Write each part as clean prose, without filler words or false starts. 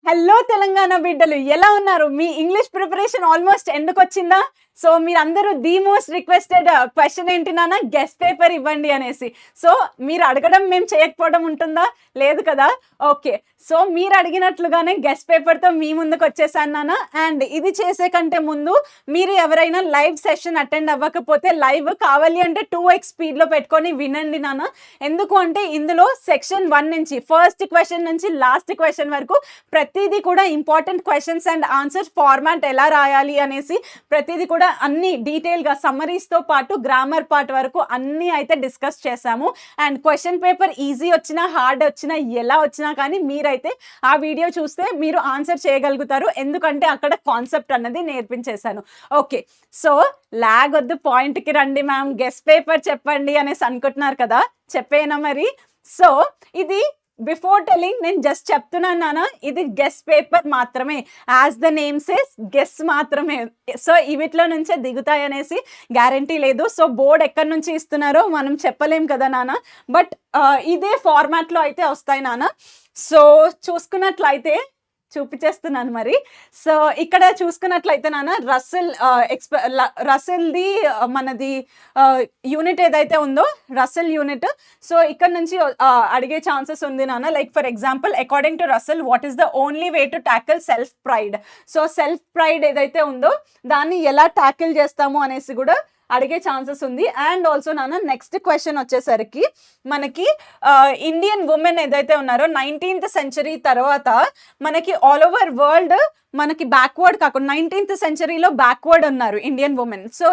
Hello Telangana బిడ్డలు ఎలా ఉన్నారు? మీ ఇంగ్లీష్ ప్రిపరేషన్ ఆల్మోస్ట్ ఎండ్‌కొచ్చిందా? సో, మీరందరూ ది మోస్ట్ రిక్వెస్టెడ్ క్వెషన్ ఏంటి నాన్న? గెస్ పేపర్ ఇవ్వండి అనేసి. సో, మీరు అడగడం మేము చేయకపోవడం ఉంటుందా? లేదు కదా! ఓకే. సో, మీరు అడిగినట్లుగానే గెస్ పేపర్‌తో మీ ముందుకొచ్చేసాను నాన్న. అండ్ ఇది చేసే కంటే ముందు మీరు ఎవరైనా లైవ్ సెషన్ అటెండ్ అవ్వకపోతే లైవ్ కావాలి అంటే 2x స్పీడ్‌లో పెట్టుకొని వినండి నాన్న. ఎందుకు అంటే ఇందులో సెక్షన్ 1 నుంచి ఫస్ట్ క్వెషన్ నుంచి లాస్ట్ క్వెషన్ వరకు ప్రతీది కూడా important questions and answers format ఎలా రాయాలి అనేసి ప్రతీది కూడా అన్ని డీటెయిల్‌గా సమ్మరీస్‌తో పాటు గ్రామర్ పార్ట్ వరకు అన్నీ అయితే డిస్కస్ చేశాము. అండ్ క్వెషన్ పేపర్ ఈజీ వచ్చినా, హార్డ్ వచ్చినా, ఎలా వచ్చినా కానీ మీరైతే ఆ వీడియో చూస్తే మీరు ఆన్సర్ చేయగలుగుతారు. ఎందుకంటే అక్కడ కాన్సెప్ట్ అన్నది నేర్పించేశాను. ఓకే. సో, లాగ్ వద్దు పాయింట్‌కి రండి మ్యామ్. గెస్ పేపర్ చెప్పండి అనేసి అనుకుంటున్నారు కదా! చెప్పేయనా మరి? సో, ఇది బిఫోర్ టెల్లింగ్ నేను జస్ట్ చెప్తున్నాను నాన్న. ఇది గెస్ పేపర్ మాత్రమే. As the name says guess మాత్రమే. సో, వీటిలో నుంచే దిగుతాయనేసి గ్యారంటీ లేదు. సో, బోర్డ్ ఎక్కడి నుంచి ఇస్తున్నారో మనం చెప్పలేం కదా నాన్న. బట్ ఇదే ఫార్మాట్‌లో అయితే వస్తాయి నాన్న. సో, చూసుకున్నట్లయితే చూపించేస్తున్నాను మరి. సో, ఇక్కడ చూసుకున్నట్లయితే నాన్న రసెల్‌ది మనది యూనిట్ ఏదైతే ఉందో రసెల్ యూనిట్. సో, ఇక్కడ నుంచి అడిగే ఛాన్సెస్ ఉంది నాన్న. Like for example according to Russell what is the only way to tackle self pride. So, self pride ఏదైతే ఉందో దాన్ని ఎలా టాకిల్ చేస్తాము అనేసి కూడా అడిగే ఛాన్సెస్ ఉంది. అండ్ ఆల్సో నాన్న నెక్స్ట్ క్వెషన్ వచ్చేసరికి మనకి ఇండియన్ ఉమెన్ ఏదైతే ఉన్నారో 19th సెంచరీ తర్వాత మనకి ఆల్ ఓవర్ వరల్డ్ మనకి బ్యాక్వర్డ్ కాకుండా 19th సెంచరీలో బ్యాక్వర్డ్ ఉన్నారు ఇండియన్ ఉమెన్. సో,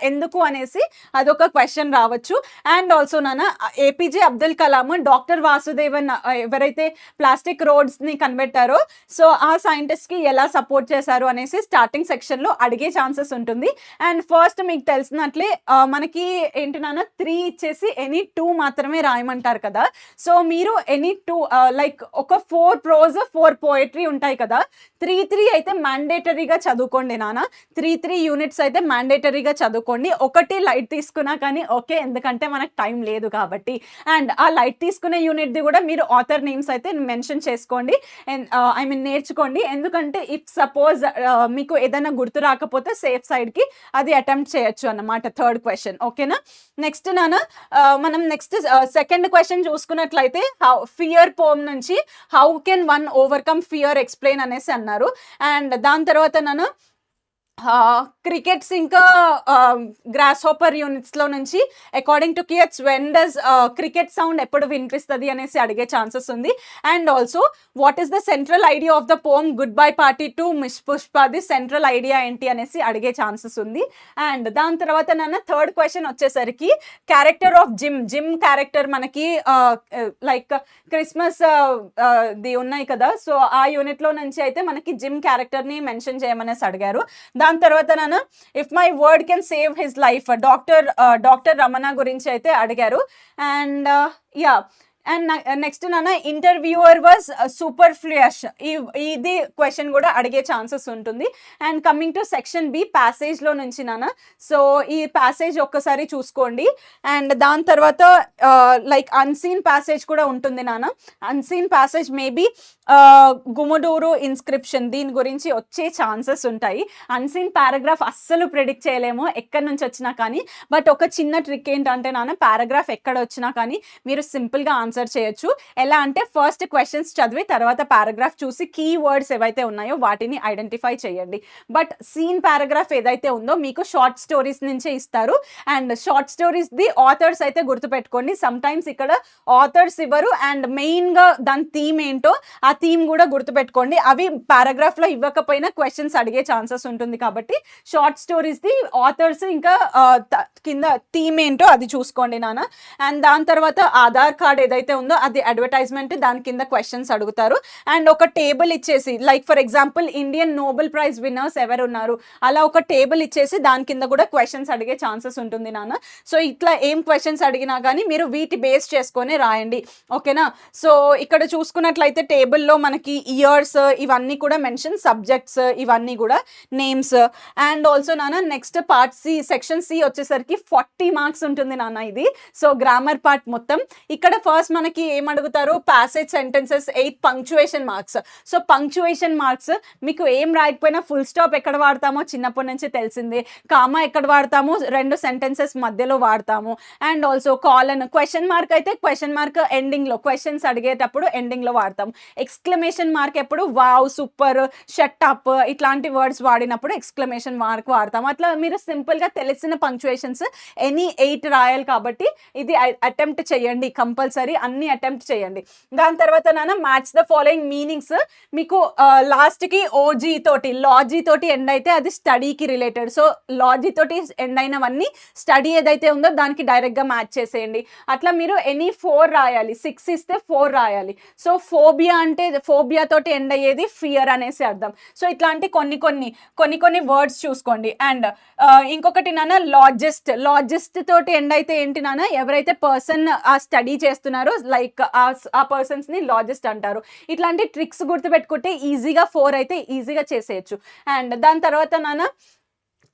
ఎందుకు అనేసి అదొక క్వెషన్ రావచ్చు. అండ్ ఆల్సో నాన్న ఏపీజే అబ్దుల్ కలాం, డాక్టర్ వాసుదేవన్ ఎవరైతే ప్లాస్టిక్ రోడ్స్ని కనిపెట్టారో సో ఆ సైంటిస్ట్కి ఎలా సపోర్ట్ చేశారు అనేసి స్టార్టింగ్ సెక్షన్లో అడిగే ఛాన్సెస్ ఉంటుంది. అండ్ ఫస్ట్ మీకు తెలిసినట్లే మనకి ఏంటి నాన్న 3 ఇచ్చేసి ఎనీ 2 మాత్రమే రాయమంటారు కదా. సో, మీరు ఎనీ 2 లైక్ ఒక 4 ప్రోజ్ 4 పోయట్రీ ఉంటాయి కదా. 3 అయితే మ్యాండేటరీగా చదువుకోండి నాన్న. 3 యూనిట్స్ అయితే మ్యాండేటరీగా చదువుకోండి. ఒకటి లైట్ తీసుకున్నా కానీ ఓకే, ఎందుకంటే మనకు టైం లేదు కాబట్టి. అండ్ ఆ లైట్ తీసుకునే యూనిట్ది కూడా మీరు ఆథర్ నేమ్స్ అయితే మెన్షన్ చేసుకోండి. ఐ మీన్ నేర్చుకోండి. ఎందుకంటే ఇఫ్ సపోజ్ మీకు ఏదైనా గుర్తు రాకపోతే సేఫ్ సైడ్కి అది అటెంప్ట్ చేయొచ్చు అన్నమాట. థర్డ్ క్వెషన్ ఓకేనా. నెక్స్ట్ నాన్న మనం నెక్స్ట్ సెకండ్ క్వెషన్ చూసుకున్నట్లయితే ఫియర్ పోమ్ నుంచి how can one overcome fear explain అనేసి అన్నారు. అండ్ దాని తర్వాత నన్ను క్రికెట్స్ ఇంకా గ్రాస్ హోపర్ యూనిట్స్లో నుంచి according to Keats when does cricket sound ఎప్పుడు వినిపిస్తుంది అనేసి అడిగే ఛాన్సెస్ ఉంది. And also what is the central idea of the poem goodbye party to miss పుష్పది సెంట్రల్ ఐడియా ఏంటి అనేసి అడిగే ఛాన్సెస్ ఉంది. అండ్ దాని తర్వాత నన్ను థర్డ్ క్వశ్చన్ వచ్చేసరికి క్యారెక్టర్ ఆఫ్ జిమ్ క్యారెక్టర్ మనకి లైక్ క్రిస్మస్ ది ఉన్నాయి కదా. సో, ఆ యూనిట్లో నుంచి అయితే మనకి జిమ్ క్యారెక్టర్ని మెన్షన్ చేయమనేసి అడిగారు. దాని తర్వాత నాన్న if my word can save his life doctor Ramana గురించి అయితే అడిగారు. అండ్ అండ్ నెక్స్ట్ నాన్న ఇంటర్వ్యూవర్ వాజ్ సూపర్ ఫ్లష్. ఇది క్వశ్చన్ కూడా అడిగే ఛాన్సెస్ ఉంటుంది. And coming to section B ప్యాసేజ్లో నుంచి నాన్న. సో, ఈ ప్యాసేజ్ ఒక్కసారి చూసుకోండి. అండ్ దాని తర్వాత లైక్ అన్సీన్ ప్యాసేజ్ కూడా ఉంటుంది నాన్న. అన్సీన్ ప్యాసేజ్ మేబీ గుముడూరు ఇన్స్క్రిప్షన్ దీని గురించి వచ్చే ఛాన్సెస్ ఉంటాయి. అన్సీన్ పారాగ్రాఫ్ అస్సలు ప్రిడిక్ట్ చేయలేము ఎక్కడి నుంచి వచ్చినా కానీ. బట్ ఒక చిన్న ట్రిక్ ఏంటంటే నాన్న పారాగ్రాఫ్ ఎక్కడ వచ్చినా కానీ మీరు సింపుల్గా ఆన్సర్ చేయొచ్చు. ఎలా అంటే ఫస్ట్ క్వశ్చన్స్ చదివి తర్వాత పారాగ్రాఫ్ చూసి కీ వర్డ్స్ ఏవైతే ఉన్నాయో వాటిని ఐడెంటిఫై చేయండి. బట్ సీన్ పారాగ్రాఫ్ ఏదైతే ఉందో మీకు షార్ట్ స్టోరీస్ నుంచే ఇస్తారు. And short stories the authors అయితే గుర్తుపెట్టుకోండి. సమ్ టైమ్స్ ఇక్కడ ఆథర్స్ ఇవ్వరు. అండ్ మెయిన్గా దాని థీమ్ ఏంటో ఆ థీమ్ కూడా గుర్తుపెట్టుకోండి. అవి పారాగ్రాఫ్లో ఇవ్వకపోయినా క్వశ్చన్స్ అడిగే ఛాన్సెస్ ఉంటుంది కాబట్టి షార్ట్ స్టోరీస్ది ఆథర్స్ ఇంకా కింద థీమ్ ఏంటో అది చూసుకోండి నాన్న. అండ్ దాని తర్వాత ఆధార్ కార్డ్ ఏదైతే ఉందో అది అడ్వర్టైజ్మెంట్, దాని కింద క్వశ్చన్స్ అడుగుతారు. అండ్ ఒక టేబుల్ ఇచ్చేసి like for example Indian Nobel prize winners ఎవరు ఉన్నారు అలా ఒక టేబుల్ ఇచ్చేసి దాని కింద కూడా క్వశ్చన్స్ అడిగే ఛాన్సెస్ ఉంటుంది నాన్న. సో, ఇట్లా ఏం క్వశ్చన్స్ అడిగినా కానీ మీరు వీటి బేస్ చేసుకొని రాయండి ఓకేనా. సో, ఇక్కడ చూసుకున్నట్లయితే టేబుల్లో ఇందులో మనకి ఇయర్స్ ఇవన్నీ కూడా మెన్షన్, సబ్జెక్ట్స్ ఇవన్నీ కూడా నేమ్స్. అండ్ ఆల్సో నాన్న next part C, section C వచ్చేసరికి 40 మార్క్స్ ఉంటుంది నాన్న ఇది. సో గ్రామర్ పార్ట్ మొత్తం. ఇక్కడ ఫస్ట్ మనకి ఏం అడుగుతారు, passage sentences 8 punctuation marks. So punctuation marks మీకు ఏం రాయకపోయినా ఫుల్ స్టాప్ ఎక్కడ వాడతామో చిన్నప్పటి నుంచి తెలిసిందే, కామా ఎక్కడ వాడతాము, 2 సెంటెన్సెస్ మధ్యలో వాడతాము. And also colon, question mark అయితే క్వశ్చన్ మార్క్ ఎండింగ్లో, క్వశ్చన్స్ అడిగేటప్పుడు ఎండింగ్లో వాడతాము. ఎక్స్క్లమేషన్ మార్క్ ఎప్పుడు వావ్, సూపర్, షట్ అప్ ఇట్లాంటి వర్డ్స్ వాడినప్పుడు ఎక్స్క్లమేషన్ మార్క్ వాడతాము. అట్లా మీరు సింపుల్గా తెలిసిన పంక్చువేషన్స్ ఎనీ 8 రాయాలి కాబట్టి ఇది అటెంప్ట్ చేయండి కంపల్సరీ, అన్ని అటెంప్ట్ చేయండి. దాని తర్వాత నాన్న మ్యాచ్ ద ఫాలోయింగ్ మీనింగ్స్. మీకు లాస్ట్కి ఓజీ తోటి, లాజీ తోటి ఎండ్ అయితే అది స్టడీకి రిలేటెడ్. సో లాజీ తోటి ఎండ్ అయినవన్నీ స్టడీ ఏదైతే ఉందో దానికి డైరెక్ట్గా మ్యాచ్ చేసేయండి. అట్లా మీరు ఎనీ 4 రాయాలి, 6 ఇస్తే 4 రాయాలి. సో ఫోబియా అంటే ఫోబియా తోటి ఎండ్ అయ్యేది ఫియర్ అనేసి అర్థం. సో ఇట్లాంటి కొన్ని వర్డ్స్ చూసుకోండి. అండ్ ఇంకొకటి నాన్న లాజిస్ట్, లాజిస్ట్ తోటి ఎండ్ అయితే ఏంటి నాన్న, ఎవరైతే పర్సన్ ఆ స్టడీ చేస్తున్నారో లైక్ ఆ పర్సన్స్ని లాజిస్ట్ అంటారు. ఇట్లాంటి ట్రిక్స్ గుర్తుపెట్టుకుంటే ఈజీగా 4 అయితే ఈజీగా చేసేయచ్చు. అండ్ దాని తర్వాత నాన్న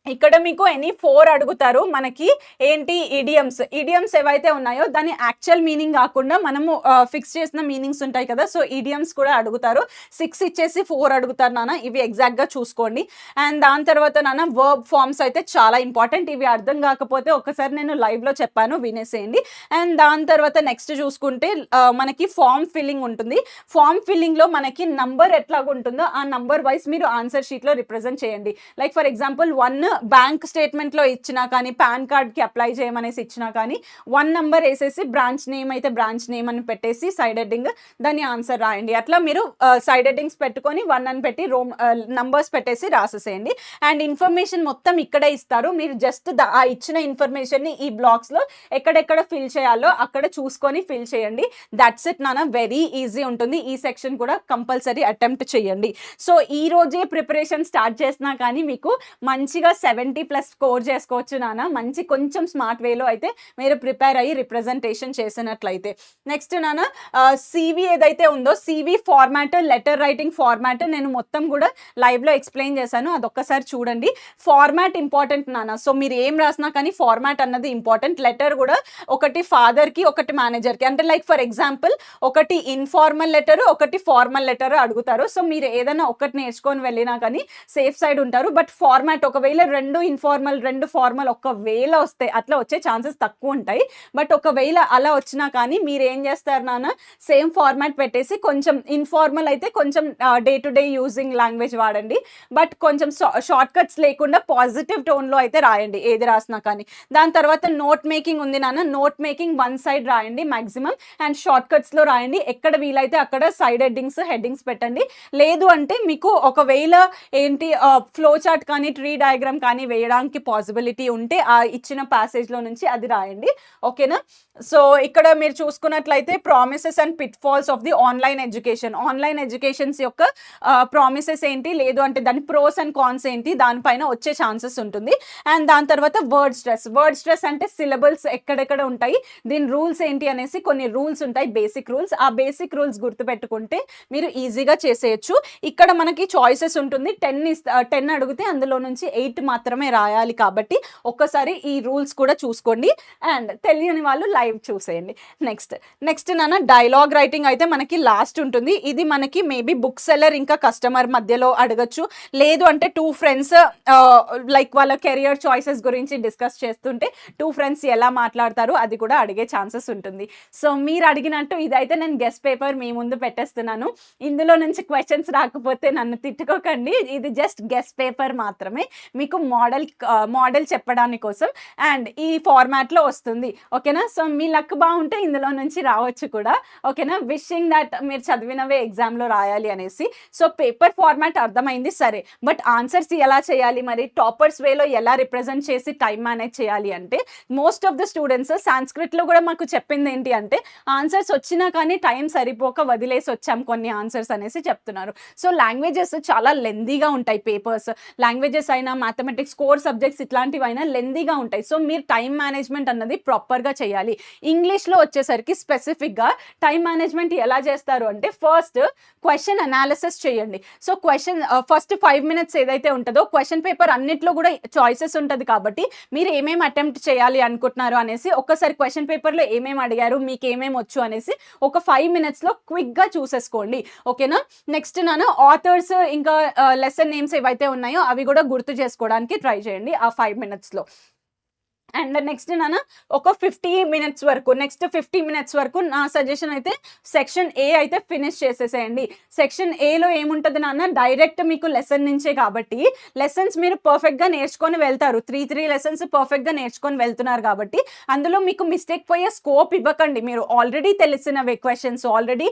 ఇక్కడ మీకు ఎనీ 4 అడుగుతారు. మనకి ఏంటి ఇడియమ్స్, ఇడియమ్స్ ఏవైతే ఉన్నాయో దాని యాక్చువల్ మీనింగ్ కాకుండా మనము ఫిక్స్ చేసిన మీనింగ్స్ ఉంటాయి కదా, సో ఇడియమ్స్ కూడా అడుగుతారు. 6 ఇచ్చేసి 4 అడుగుతారు నాన్న, ఇవి ఎగ్జాక్ట్గా చూసుకోండి. అండ్ దాని తర్వాత నాన్న వర్బ్ ఫార్మ్స్ అయితే చాలా ఇంపార్టెంట్. ఇవి అర్థం కాకపోతే ఒకసారి నేను లైవ్లో చెప్పాను, వినేసేయండి. అండ్ దాని తర్వాత నెక్స్ట్ చూసుకుంటే మనకి ఫామ్ ఫిల్లింగ్ ఉంటుంది. ఫామ్ ఫిల్లింగ్లో మనకి నంబర్ ఎట్లాగా ఉంటుందో ఆ నంబర్ వైజ్ మీరు ఆన్సర్ షీట్లో రిప్రజెంట్ చేయండి. లైక్ ఫర్ ఎగ్జాంపుల్ 1 బ్యాంక్ స్టేట్మెంట్లో ఇచ్చినా కానీ, పాన్ కార్డ్కి అప్లై చేయమనేసి ఇచ్చినా కానీ 1 నెంబర్ వేసేసి బ్రాంచ్ నేమ్ అయితే బ్రాంచ్ నేమ్ అని పెట్టేసి సైడ్ హెడ్డింగ్ దాని ఆన్సర్ రాయండి. అట్లా మీరు సైడ్ హెడ్డింగ్స్ పెట్టుకొని 1 అని పెట్టి నంబర్స్ పెట్టేసి రాసేసేయండి. అండ్ ఇన్ఫర్మేషన్ మొత్తం ఇక్కడే ఇస్తారు. మీరు జస్ట్ ఆ ఇచ్చిన ఇన్ఫర్మేషన్ని ఈ బ్లాక్స్లో ఎక్కడెక్కడ ఫిల్ చేయాలో అక్కడ చూసుకొని ఫిల్ చేయండి. దట్స్ ఇట్ నాన్న, వెరీ ఈజీ ఉంటుంది. ఈ సెక్షన్ కూడా కంపల్సరీ అటెంప్ట్ చేయండి. సో ఈ రోజే ప్రిపరేషన్ స్టార్ట్ చేసినా కానీ మీకు మంచిగా 70+ స్కోర్ చేసుకోవచ్చు నాన్న. మంచి కొంచెం స్మార్ట్ వేలో అయితే మీరు ప్రిపేర్ అయ్యి రిప్రజెంటేషన్ చేసినట్లయితే. నెక్స్ట్ నాన్న CV ఏదైతే ఉందో CV format, letter writing format నేను మొత్తం కూడా లైవ్లో ఎక్స్ప్లెయిన్ చేశాను, అదొక్కసారి చూడండి. ఫార్మాట్ ఇంపార్టెంట్ నాన్న. సో మీరు ఏం రాసినా కానీ ఫార్మాట్ అన్నది ఇంపార్టెంట్. లెటర్ కూడా ఒకటి ఫాదర్కి, ఒకటి మేనేజర్కి, అంటే లైక్ ఫర్ ఎగ్జాంపుల్ ఒకటి ఇన్ఫార్మల్ లెటర్, ఒకటి ఫార్మల్ లెటర్ అడుగుతారు. సో మీరు ఏదైనా ఒకటి నేర్చుకొని వెళ్ళినా కానీ సేఫ్ సైడ్ ఉంటారు. బట్ ఫార్మాట్ ఒకవేళ 2 ఇన్ఫార్మల్ 2 ఫార్మల్ ఒకవేళ వస్తే, అట్లా వచ్చే ఛాన్సెస్ తక్కువ ఉంటాయి. బట్ ఒకవేళ అలా వచ్చినా కానీ మీరు ఏం చేస్తారు నాన్న, సేమ్ ఫార్మాట్ పెట్టేసి కొంచెం ఇన్ఫార్మల్ అయితే కొంచెం day to day using language వాడండి. బట్ కొంచెం షార్ట్ కట్స్ లేకుండా పాజిటివ్ టోన్లో అయితే రాయండి ఏది రాసినా కానీ. దాని తర్వాత నోట్ మేకింగ్ ఉంది నాన్న. నోట్ మేకింగ్ 1 సైడ్ రాయండి మ్యాక్సిమం. అండ్ షార్ట్ కట్స్లో రాయండి. ఎక్కడ వీలైతే అక్కడ సైడ్ హెడ్డింగ్స్ పెట్టండి. లేదు అంటే మీకు ఒకవేళ ఏంటి ఫ్లో చార్ట్ కానీ ట్రీ డయాగ్రామ్ కానీ వేయడానికి పాసిబిలిటీ ఉంటే ఆ ఇచ్చిన ప్యాసేజ్లో నుంచి అది రాయండి. ఓకేనా. సో ఇక్కడ మీరు చూసుకున్నట్లయితే promises and pitfalls of the online education, online educations యొక్క ప్రామిసెస్ ఏంటి, లేదు అంటే దాని ప్రోస్ అండ్ కాన్స్ ఏంటి, దానిపైన వచ్చే ఛాన్సెస్ ఉంటుంది. అండ్ దాని తర్వాత వర్డ్ స్ట్రెస్ అంటే సిలబుల్స్ ఎక్కడెక్కడ ఉంటాయి, దీని రూల్స్ ఏంటి అనేసి కొన్ని రూల్స్ ఉంటాయి, బేసిక్ రూల్స్. ఆ బేసిక్ రూల్స్ గుర్తుపెట్టుకుంటే మీరు ఈజీగా చేసేయచ్చు. ఇక్కడ మనకి చాయిసెస్ ఉంటుంది. 10 అడిగితే అందులో నుంచి 8 మాత్రమే రాయాలి కాబట్టి ఒక్కసారి ఈ రూల్స్ కూడా చూసుకోండి. అండ్ తెలియని వాళ్ళు లైవ్ చూసేయండి. నెక్స్ట్ నాన్న డైలాగ్ రైటింగ్ అయితే మనకి లాస్ట్ ఉంటుంది. ఇది మనకి మేబీ బుక్ సెల్లర్ ఇంకా కస్టమర్ మధ్యలో అడగచ్చు. లేదు అంటే 2 ఫ్రెండ్స్ లైక్ వాళ్ళ కెరియర్ చాయిసెస్ గురించి డిస్కస్ చేస్తుంటే 2 ఫ్రెండ్స్ ఎలా మాట్లాడతారు అది కూడా అడిగే ఛాన్సెస్ ఉంటుంది. సో మీరు అడిగినట్టు ఇదైతే నేను గెస్ట్ పేపర్ మీ ముందు పెట్టేస్తున్నాను. ఇందులో నుంచి క్వశ్చన్స్ రాకపోతే నన్ను తిట్టుకోకండి, ఇది జస్ట్ గెస్ట్ పేపర్ మాత్రమే, మీకు మోడల్ చెప్పడానికి కోసం. అండ్ ఈ ఫార్మాట్లో వస్తుంది. ఓకేనా. సో మీ లక్ బాగుంటే ఇందులో నుంచి రావచ్చు కూడా. ఓకేనా. విషింగ్ దట్ మీరు చదివినవే ఎగ్జామ్లో రాయాలి అనేసి. సో పేపర్ ఫార్మాట్ అర్థమైంది సరే, బట్ ఆన్సర్స్ ఎలా చేయాలి మరి, టాపర్స్ వేలో ఎలా రిప్రజెంట్ చేసి టైం మేనేజ్ చేయాలి అంటే మోస్ట్ ఆఫ్ ద స్టూడెంట్స్ సాంస్క్రిట్లో కూడా మాకు చెప్పింది ఏంటి అంటే ఆన్సర్స్ వచ్చినా కానీ టైం సరిపోక వదిలేసి వచ్చాం కొన్ని ఆన్సర్స్ అనేసి చెప్తున్నారు. సో లాంగ్వేజెస్ చాలా లెందీగా ఉంటాయి పేపర్స్, లాంగ్వేజెస్ అయినా మ్యాథమెటిక్స్ కోర్ సబ్జెక్ట్స్ ఇట్లాంటివైనా లెందీగా ఉంటాయి. సో మీరు టైం మేనేజ్మెంట్ అన్నది ప్రాపర్గా చేయాలి. ఇంగ్లీష్లో వచ్చేసరికి స్పెసిఫిక్గా టైం మేనేజ్మెంట్ ఎలా చేస్తారు అంటే ఫస్ట్ క్వశ్చన్ అనాలిసిస్ చేయండి. సో క్వశ్చన్ ఫస్ట్ 5 minutes ఏదైతే ఉంటుందో క్వశ్చన్ పేపర్ అన్నిట్లో కూడా చాయిసెస్ ఉంటుంది కాబట్టి మీరు ఏమేమి అటెంప్ట్ చేయాలి అనుకుంటున్నారు అనేసి ఒక్కసారి క్వశ్చన్ పేపర్లో ఏమేమి అడిగారు, మీకు ఏమేమి వచ్చు అనేసి ఒక 5 minutesలో క్విక్గా చూసేసుకోండి. ఓకేనా? నెక్స్ట్ నాన్న ఆథర్స్ ఇంకా లెసన్ నేమ్స్ ఏవైతే ఉన్నాయో అవి కూడా గుర్తు చేసుకోవడానికి ట్రై చేయండి ఆ 5 minutesలో. అండ్ నెక్స్ట్ నాన్న ఒక 50 minutes వరకు నెక్స్ట్ 50 minutes వరకు నా సజెషన్ అయితే సెక్షన్ ఏ అయితే ఫినిష్ చేసేసేయండి. సెక్షన్ ఏలో ఏముంటుంది నాన్న, డైరెక్ట్ మీకు లెసన్ నుంచే కాబట్టి లెసన్స్ మీరు పర్ఫెక్ట్గా నేర్చుకొని వెళ్తారు. 3 lessons పర్ఫెక్ట్గా నేర్చుకొని వెళ్తున్నారు కాబట్టి అందులో మీకు మిస్టేక్ పోయే స్కోప్ ఇవ్వకండి. మీరు ఆల్రెడీ తెలిసినవే క్వశ్చన్స్, ఆల్రెడీ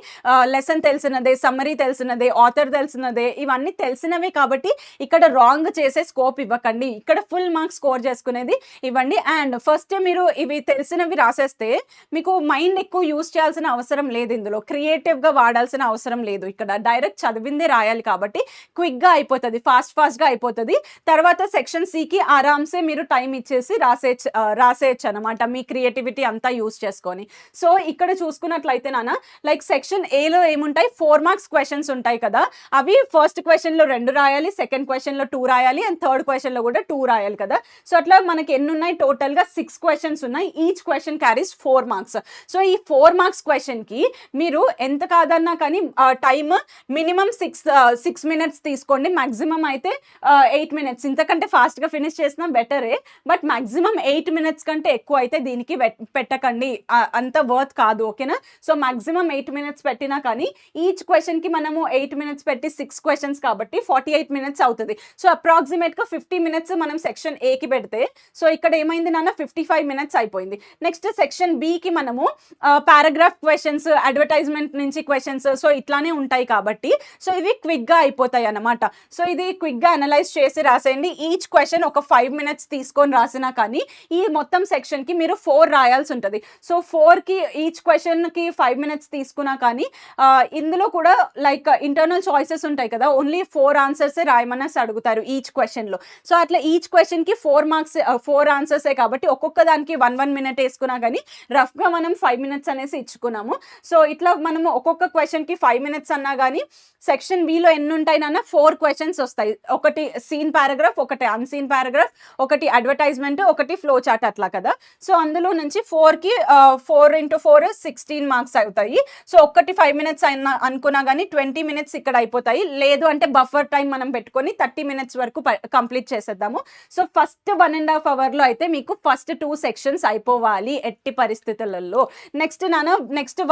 లెసన్ తెలిసినదే, సమ్మరీ తెలిసినదే, ఆథర్ తెలిసినదే, ఇవన్నీ తెలిసినవే కాబట్టి ఇక్కడ రాంగ్ చేసే స్కోప్ ఇవ్వకండి. ఇక్కడ ఫుల్ మార్క్స్ స్కోర్ చేసుకునేది ఇవ్వండి. అండ్ ఫస్ట్ మీరు ఇవి తెలిసినవి రాసేస్తే మీకు మైండ్ ఎక్కువ యూజ్ చేయాల్సిన అవసరం లేదు. ఇందులో క్రియేటివ్గా వాడాల్సిన అవసరం లేదు. ఇక్కడ డైరెక్ట్ చదివిందే రాయాలి కాబట్టి క్విక్గా అయిపోతుంది, ఫాస్ట్గా అయిపోతుంది. తర్వాత సెక్షన్ సికి ఆరామ్సే మీరు టైం ఇచ్చేసి రాసేయచ్చు అనమాట, మీ క్రియేటివిటీ అంతా యూజ్ చేసుకొని. సో ఇక్కడ చూసుకున్నట్లయితే నాన్న లైక్ సెక్షన్ ఏలో ఏముంటాయి, 4 marks క్వశ్చన్స్ ఉంటాయి కదా, అవి ఫస్ట్ క్వశ్చన్లో 2 రాయాలి, సెకండ్ క్వశ్చన్లో 2 రాయాలి, అండ్ థర్డ్ క్వశ్చన్లో కూడా 2 రాయాలి కదా. సో అట్లా మనకి ఎన్ని ఉన్నాయి, టోటల్గా 6 questions ఉన్నాయి. Each question carries 4 marks. So ఈ 4 marks క్వశ్చన్కి మీరు ఎంత కాదన్నా కానీ టైమ్ మినిమం 6 minutes తీసుకోండి, మ్యాక్సిమం అయితే 8 minutes. ఇంతకంటే ఫాస్ట్గా ఫినిష్ చేసినా బెటరే, బట్ మ్యాక్సిమం 8 minutes కంటే ఎక్కువ అయితే దీనికి పెట్టకండి, అంత వర్త్ కాదు. ఓకేనా? సో మ్యాక్సిమం 8 minutes పెట్టినా కానీ ఈచ్ క్వశ్చన్కి మనము 8 minutes పెట్టి 6 questions కాబట్టి 48 minutes అవుతుంది. సో అప్రాక్సిమేట్గా 50 minutes మనం సెక్షన్ ఏకి పెడితే సో ఇక్కడ ఏమైంది నాన్న, 55 minutes అయిపోయింది. నెక్స్ట్ సెక్షన్ బికి మనము పారాగ్రాఫ్ క్వశ్చన్స్, అడ్వర్టైజ్మెంట్ నుంచి క్వశ్చన్స్, సో ఇట్లానే ఉంటాయి కాబట్టి సో ఇవి క్విక్గా అయిపోతాయి అన్నమాట. సో ఇది క్విక్గా అనలైజ్ చేసి రాసేయండి. ఈచ్ క్వశ్చన్ ఒక 5 minutes తీసుకొని రాసినా కానీ ఈ మొత్తం సెక్షన్కి మీరు 4 రాయాల్సి ఉంటుంది. సో 4కి ఈచ్ క్వశ్చన్కి 5 minutes తీసుకున్నా కానీ ఇందులో కూడా లైక్ ఇంటర్నల్ చాయిసెస్ ఉంటాయి కదా, ఓన్లీ 4 answers రాయమనేసి అడుగుతారు ఈచ్ క్వశ్చన్లో. సో అట్లా ఈచ్ క్వశ్చన్కి 4 marks 4 answers కాబట్టి ఒక్కొక్క దానికి 1 minute వేసుకున్నా కానీ రఫ్గా మనం 5 minutes అనేసి ఇచ్చుకున్నాము. సో ఇట్లా మనము ఒక్కొక్క క్వశ్చన్కి 5 minutes అన్నా కానీ సెక్షన్ బిలో ఎన్ని ఉంటాయి నాన్న, 4 questions వస్తాయి. ఒకటి సీన్ పారాగ్రాఫ్, ఒకటి అన్సీన్ పారాగ్రాఫ్, ఒకటి అడ్వర్టైజ్మెంట్, ఒకటి ఫ్లో చార్ట్ అట్లా కదా. సో అందులో నుంచి 4కి 4 into 4 16 marks అవుతాయి. సో ఒక్కటి 5 minutes అయినా అనుకున్నా కానీ 20 minutes ఇక్కడ అయిపోతాయి. లేదు అంటే బఫర్ టైం మనం పెట్టుకొని 30 minutes వరకు కంప్లీట్ చేసేద్దాము. సో ఫస్ట్ 1.5 hourలో అయితే మీకు ఫస్ట్ 2 sections అయిపోవాలి ఎట్టి పరిస్థితులలో. నెక్స్ట్ నాన్న నెక్స్ట్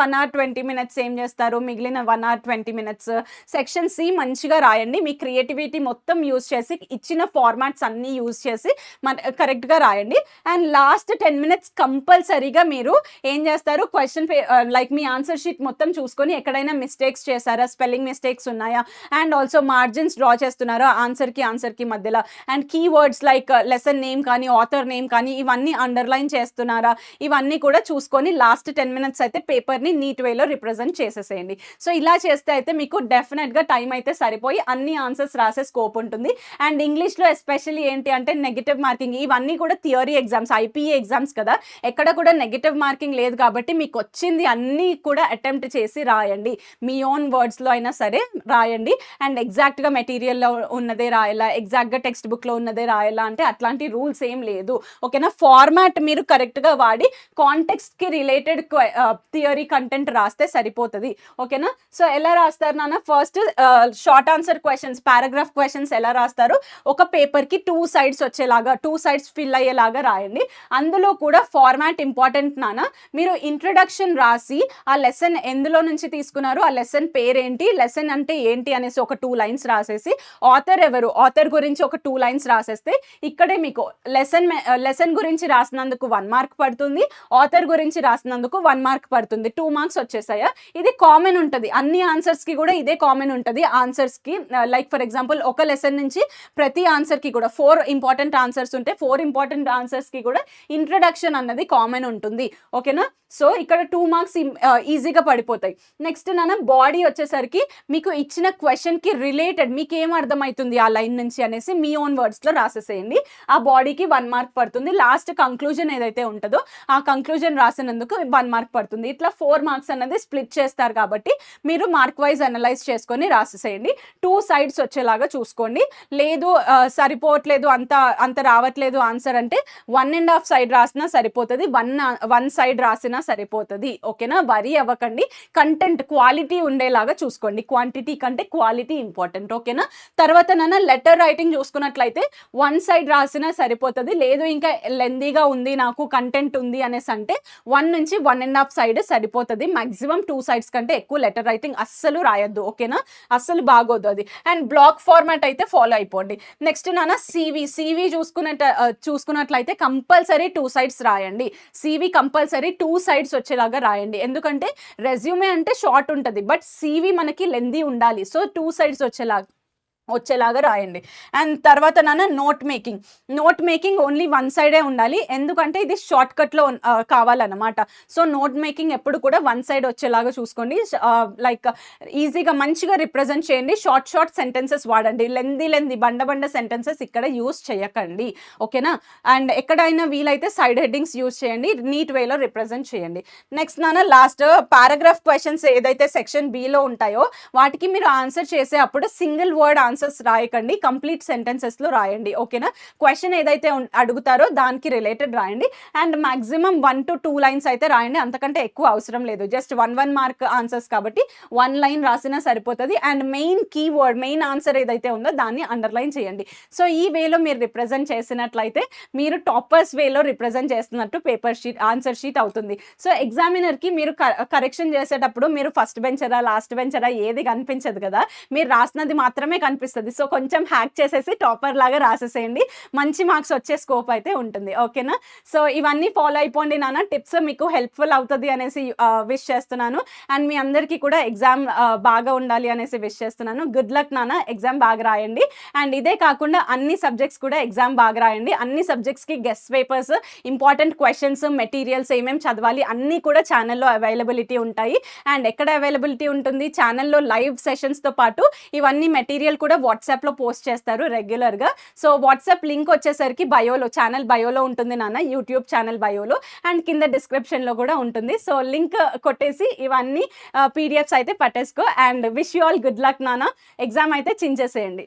1 hour 20 minutes ఏం చేస్తారు, మిగిలిన 1 hour 20 minutes సెక్షన్ సి మంచిగా రాయండి. మీ క్రియేటివిటీ మొత్తం యూజ్ చేసి ఇచ్చిన ఫార్మాట్స్ అన్నీ యూజ్ చేసి కరెక్ట్గా రాయండి. అండ్ లాస్ట్ 10 minutes కంపల్సరీగా మీరు ఏం చేస్తారు, క్వశ్చన్ లైక్ మీ ఆన్సర్ షీట్ మొత్తం చూసుకొని ఎక్కడైనా మిస్టేక్స్ చేశారా, స్పెల్లింగ్ మిస్టేక్స్ ఉన్నాయా, అండ్ ఆల్సో మార్జిన్స్ డ్రా చేస్తున్నారా ఆన్సర్కి మధ్యలో, and keywords like lesson name కానీ ఆథర్ నేమ్ కానీ ఇవన్నీ అండర్లైన్ చేస్తున్నారా, ఇవన్నీ కూడా చూసుకొని లాస్ట్ 10 minutes అయితే పేపర్ని నీట్ వేలో రిప్రజెంట్ చేసేసేయండి. సో ఇలా చేస్తే అయితే మీకు డెఫినెట్గా టైం అయితే సరిపోయి అన్ని ఆన్సర్స్ రాసే స్కోప్ ఉంటుంది. అండ్ ఇంగ్లీష్లో ఎస్పెషల్లీ ఏంటి అంటే నెగిటివ్ మార్కింగ్, ఇవన్నీ కూడా థియరీ ఎగ్జామ్స్, ఐపీఏ ఎగ్జామ్స్ కదా, ఎక్కడ కూడా నెగిటివ్ మార్కింగ్ లేదు కాబట్టి మీకు వచ్చింది అన్నీ కూడా అటెంప్ట్ చేసి రాయండి. మీ ఓన్ వర్డ్స్లో అయినా సరే రాయండి. అండ్ ఎగ్జాక్ట్గా మెటీరియల్లో ఉన్నదే రాయాలా, ఎగ్జాక్ట్గా టెక్స్ట్ బుక్లో ఉన్నదే రాయాలా అంటే అట్లాంటి రూల్స్ ఏం లేదు. ఓకేనా? ఫార్మాట్ మీరు కరెక్ట్గా వాడి కాంటెక్స్ట్కి రిలేటెడ్ థియరీ కంటెంట్ రాస్తే సరిపోతుంది. ఓకేనా? సో ఎలా రాస్తారు నాన్న, first short answer questions, paragraph questions ఎలా రాస్తారు, ఒక పేపర్కి 2 sides వచ్చేలాగా 2 sides ఫిల్ అయ్యేలాగా రాయండి. అందులో కూడా ఫార్మాట్ ఇంపార్టెంట్ నాన్న. మీరు ఇంట్రడక్షన్ రాసి ఆ లెసన్ ఎందులో నుంచి తీసుకున్నారు, ఆ లెసన్ పేరేంటి, లెసన్ అంటే ఏంటి అనేసి ఒక 2 lines రాసేసి ఆథర్ ఎవరు, ఆథర్ గురించి ఒక 2 lines రాసేస్తే ఇక్కడే మీకు లెసన్ గురించి రాసినందుకు 1 mark పడుతుంది, ఆథర్ గురించి రాసినందుకు 1 mark పడుతుంది. 2 marks వచ్చేసాయా. ఇది కామన్ ఉంటుంది అన్ని ఆన్సర్స్కి కూడా, ఇదే కామన్ ఉంటుంది ఆన్సర్స్కి. లైక్ ఫర్ ఎగ్జాంపుల్ ఒక లెసన్ నుంచి ప్రతి ఆన్సర్కి కూడా 4 important ఆన్సర్స్ ఉంటే 4 important ఆన్సర్స్కి కూడా ఇంట్రడక్షన్ అన్నది కామన్ ఉంటుంది. ఓకేనా? సో ఇక్కడ 2 మార్క్స్ ఈజీగా పడిపోతాయి. నెక్స్ట్ నాన్న బాడీ వచ్చేసరికి మీకు ఇచ్చిన క్వెషన్‌కి రిలేటెడ్ మీకేం అర్థమైతుంది ఆ లైన్ నుంచి అనేసి మీ ఓన్ వర్డ్స్‌లో రాసేసేయండి. ఆ బాడీకి 1 మార్క్ పడుతుంది. లాస్ట్ కంక్లూజన్ ఏదైతే ఉంటదో ఆ కంక్లూజన్ రాసినందుకు 1 మార్క్ పడుతుంది. ఇట్లా 4 మార్క్స్ అన్నది స్ప్లిట్ చేస్తారు కాబట్టి మీరు మార్క్ వైజ్ అనలైజ్ చేసుకొని రాసేసేయండి. 2 సైడ్స్ వచ్చేలాగా చూసుకోండి. లేదు సరిపోవట్లేదు అంత రావట్లేదు ఆన్సర్ అంటే 1.5 సైడ్ రాసినా సరిపోతది. 1 సైడ్ రాసినా సరిపోతది. ఓకేనా? వరీ అవ్వకండి. కంటెంట్ క్వాలిటీ ఉండేలాగా చూసుకోండి. క్వాంటిటీ కంటే క్వాలిటీ ఇంపార్టెంట్. ఓకేనా? తర్వాత నాన్న లెటర్ రైటింగ్ చూసుకున్నట్లయితే 1 సైడ్ రాసినా సరిపోతది. లేదు ఇంకా లెంతీగా ఉంది నాకు కంటెంట్ ఉంది అనేసి అంటే 1 నుంచి 1.5 సైడ్ సరిపోతది. మాక్సిమం 2 సైడ్స్ కంటే ఎక్కువ లెటర్ రైటింగ్ అస్సలు రాయొద్దు. ఓకేనా? అస్సలు బాగోదు అది. అండ్ బ్లాక్ ఫార్మాట్ అయితే ఫాలో అయిపోండి. నెక్స్ట్ నాన్న సీవీ చూసుకున్నట్లయితే కంపల్సరీ 2 సైడ్స్ రాయండి. సీవీ కంపల్సరీ 2 సైడ్స్ వచ్చేలాగా రాయండి. ఎందుకంటే రెజ్యూమే అంటే షార్ట్ ఉంటది. బట్ సీవీ మనకి లెంతీ ఉండాలి. సో 2 సైడ్స్ వచ్చేలాగా రాయండి. అండ్ తర్వాత నాన్న నోట్ మేకింగ్ ఓన్లీ 1 సైడే ఉండాలి. ఎందుకంటే ఇది షార్ట్ కట్లో కావాలన్నమాట. సో నోట్ మేకింగ్ ఎప్పుడు కూడా 1 సైడ్ వచ్చేలాగా చూసుకోండి. లైక్ ఈజీగా మంచిగా రిప్రజెంట్ చేయండి. షార్ట్ సెంటెన్సెస్ వాడండి. లెందీ బండ సెంటెన్సెస్ ఇక్కడ యూస్ చేయకండి. ఓకేనా? అండ్ ఎక్కడైనా వీలైతే సైడ్ హెడ్డింగ్స్ యూస్ చేయండి. నీట్ వేలో రిప్రజెంట్ చేయండి. నెక్స్ట్ నాన్న లాస్ట్ పారాగ్రాఫ్ క్వశ్చన్స్ ఏదైతే సెక్షన్ బిలో ఉంటాయో వాటికి మీరు ఆన్సర్ చేసే అప్పుడు సింగిల్ వర్డ్ ఆన్సర్స్ రాయకండి. కంప్లీట్ సెంటెన్సెస్లో రాయండి. ఓకేనా? క్వశ్చన్ ఏదైతే అడుగుతారో దానికి రిలేటెడ్ రాయండి. అండ్ మాక్సిమం 1 to 2 లైన్స్ అయితే రాయండి. అంతకంటే ఎక్కువ అవసరం లేదు. జస్ట్ 1 మార్క్ ఆన్సర్స్ కాబట్టి 1 లైన్ రాసినా సరిపోతుంది. అండ్ మెయిన్ ఆన్సర్ ఏదైతే ఉందో దాన్ని అండర్లైన్ చేయండి. సో ఈ వేలో మీరు రిప్రజెంట్ చేసినట్లయితే మీరు టాపర్స్ వేలో రిప్రజెంట్ చేస్తున్నట్టు ఆన్సర్ షీట్ అవుతుంది. సో ఎగ్జామినర్కి మీరు కరెక్షన్ చేసేటప్పుడు మీరు ఫస్ట్ బెంచరా లాస్ట్ బెంచరా ఏది కనిపించదు కదా. మీరు రాసినది మాత్రమే కనిపిస్తుంది. సో కొంచెం హ్యాక్ చేసేసి టాపర్ లాగా రాసేసేయండి. మంచి మార్క్స్ వచ్చే స్కోప్ అయితే ఉంటుంది. ఓకేనా? సో ఇవన్నీ ఫాలో అయిపోండి నాన్న. టిప్స్ మీకు హెల్ప్ఫుల్ అవుతుంది అనేసి విష్ చేస్తున్నాను. అండ్ మీ అందరికీ కూడా ఎగ్జామ్ బాగా ఉండాలి అనేసి విష్ చేస్తున్నాను. గుడ్ లక్ నాన్న. ఎగ్జామ్ బాగా రాయండి. అండ్ ఇదే కాకుండా అన్ని సబ్జెక్ట్స్ కూడా ఎగ్జామ్ బాగా రాయండి. అన్ని సబ్జెక్ట్స్కి guess papers, important questions, materials ఏమేమి చదవాలి అన్నీ కూడా ఛానల్లో అవైలబిలిటీ ఉంటాయి. అండ్ ఎక్కడ అవైలబిలిటీ ఉంటుంది? ఛానల్లో లైవ్ సెషన్స్తో పాటు ఇవన్నీ మెటీరియల్ కూడా వాట్సాప్లో పోస్ట్ చేస్తారు రెగ్యులర్గా. సో వాట్సాప్ లింక్ వచ్చేసరికి ఛానల్ బయోలో ఉంటుంది నాన్న. యూట్యూబ్ ఛానల్ బయోలో అండ్ కింద డిస్క్రిప్షన్లో కూడా ఉంటుంది. సో లింక్ కొట్టేసి ఇవన్నీ పీడిఎఫ్స్ అయితే పట్టేసుకో. And wish you all good luck నాన్న. ఎగ్జామ్ అయితే చించేసేయండి.